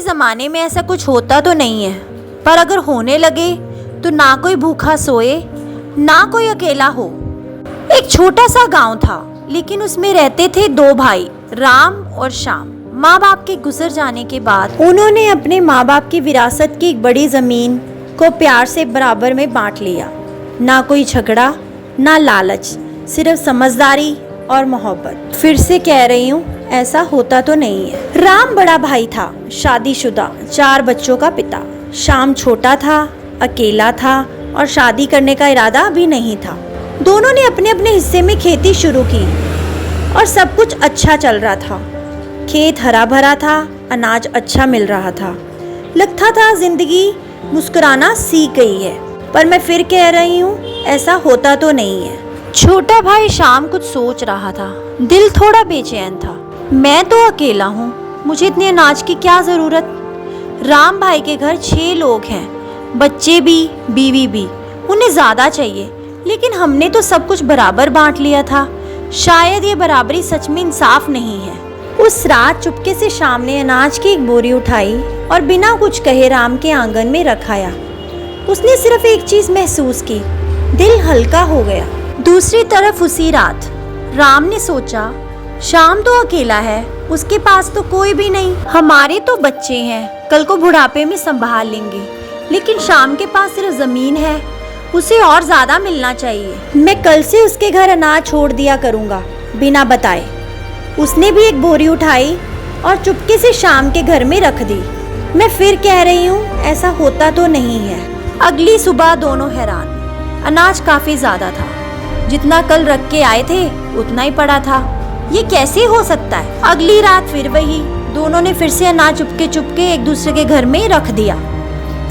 जमाने में ऐसा कुछ होता तो नहीं है, पर अगर होने लगे तो ना कोई भूखा सोए ना कोई अकेला हो। एक छोटा सा गांव था, लेकिन उसमें रहते थे दो भाई, राम और श्याम। माँ बाप के गुजर जाने के बाद उन्होंने अपने माँ बाप की विरासत की एक बड़ी जमीन को प्यार से बराबर में बांट लिया। ना कोई झगड़ा ना लालच, सिर्फ समझदारी और मोहब्बत। फिर से कह रही हूँ, ऐसा होता तो नहीं है। राम बड़ा भाई था, शादीशुदा, 4 बच्चों का पिता। श्याम छोटा था, अकेला था और शादी करने का इरादा भी नहीं था। दोनों ने अपने अपने हिस्से में खेती शुरू की और सब कुछ अच्छा चल रहा था। खेत हरा भरा था, अनाज अच्छा मिल रहा था। लगता था जिंदगी मुस्कुराना सीख गई है। पर मैं फिर कह रही हूँ, ऐसा होता तो नहीं है। छोटा भाई श्याम कुछ सोच रहा था, दिल थोड़ा बेचैन था। मैं तो अकेला हूँ, मुझे इतने अनाज की क्या जरूरत। राम भाई के घर 6 लोग हैं, बच्चे भी बीवी भी, उन्हें ज्यादा चाहिए, लेकिन हमने तो सब कुछ बराबर बांट लिया था। शायद ये बराबरी सच में इंसाफ नहीं है। उस रात चुपके से श्याम ने अनाज की एक बोरी उठाई और बिना कुछ कहे राम के आंगन में रखाया। उसने सिर्फ एक चीज महसूस की, दिल हल्का हो गया। दूसरी तरफ उसी रात राम ने सोचा, श्याम तो अकेला है, उसके पास तो कोई भी नहीं। हमारे तो बच्चे हैं, कल को बुढ़ापे में संभाल लेंगे, लेकिन श्याम के पास सिर्फ जमीन है, उसे और ज्यादा मिलना चाहिए। मैं कल से उसके घर अनाज छोड़ दिया करूँगा बिना बताए। उसने भी एक बोरी उठाई और चुपके से श्याम के घर में रख दी। मैं फिर कह रही हूँ, ऐसा होता तो नहीं है। अगली सुबह दोनों हैरान, अनाज काफी ज्यादा था, जितना कल रख के आए थे उतना ही पड़ा था। ये कैसे हो सकता है। अगली रात फिर वही, दोनों ने फिर से अनाज चुपके चुपके एक दूसरे के घर में रख दिया।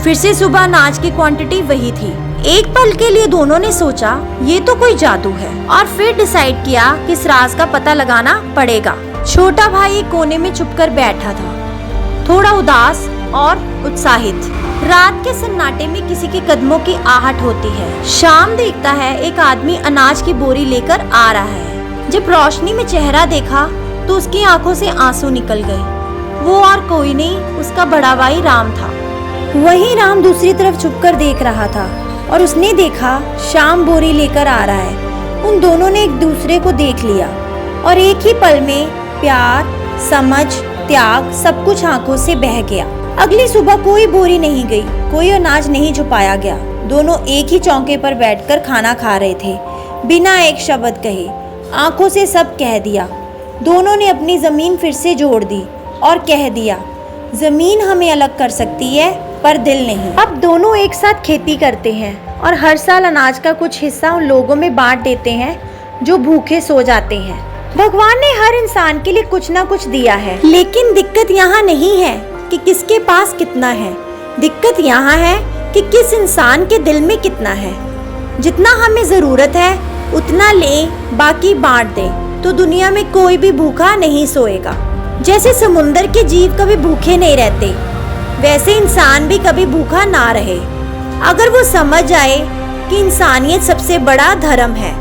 फिर से सुबह अनाज की क्वांटिटी वही थी। एक पल के लिए दोनों ने सोचा, ये तो कोई जादू है, और फिर डिसाइड किया कि इस राज का पता लगाना पड़ेगा। छोटा भाई एक कोने में छुपकर बैठा था, थोड़ा उदास और उत्साहित। रात के सन्नाटे में किसी के कदमों की आहट होती है। श्याम देखता है एक आदमी अनाज की बोरी लेकर आ रहा है। जब रोशनी में चेहरा देखा तो उसकी आंखों से आंसू निकल गए। वो और कोई नहीं, उसका बड़ा भाई राम था। वहीं राम दूसरी तरफ छुपकर देख रहा था और उसने देखा श्याम बोरी लेकर आ रहा है। उन दोनों ने एक दूसरे को देख लिया और एक ही पल में प्यार, समझ, त्याग सब कुछ आंखों से बह गया। अगली सुबह कोई बोरी नहीं गई, कोई अनाज नहीं छुपाया गया। दोनों एक ही चौके पर बैठकर खाना खा रहे थे, बिना एक शब्द कहे, आंखों से सब कह दिया। दोनों ने अपनी जमीन फिर से जोड़ दी और कह दिया, जमीन हमें अलग कर सकती है पर दिल नहीं। अब दोनों एक साथ खेती करते हैं और हर साल अनाज का कुछ हिस्सा उन लोगों में बांट देते हैं जो भूखे सो जाते हैं। भगवान ने हर इंसान के लिए कुछ ना कुछ दिया है, लेकिन दिक्कत यहाँ नहीं है कि किसके पास कितना है। दिक्कत यहाँ है कि किस इंसान के दिल में कितना है। जितना हमें जरूरत है उतना लें, बाकी बांट दें, तो दुनिया में कोई भी भूखा नहीं सोएगा। जैसे समुंदर के जीव कभी भूखे नहीं रहते, वैसे इंसान भी कभी भूखा ना रहे, अगर वो समझ आए कि इंसानियत सबसे बड़ा धर्म है।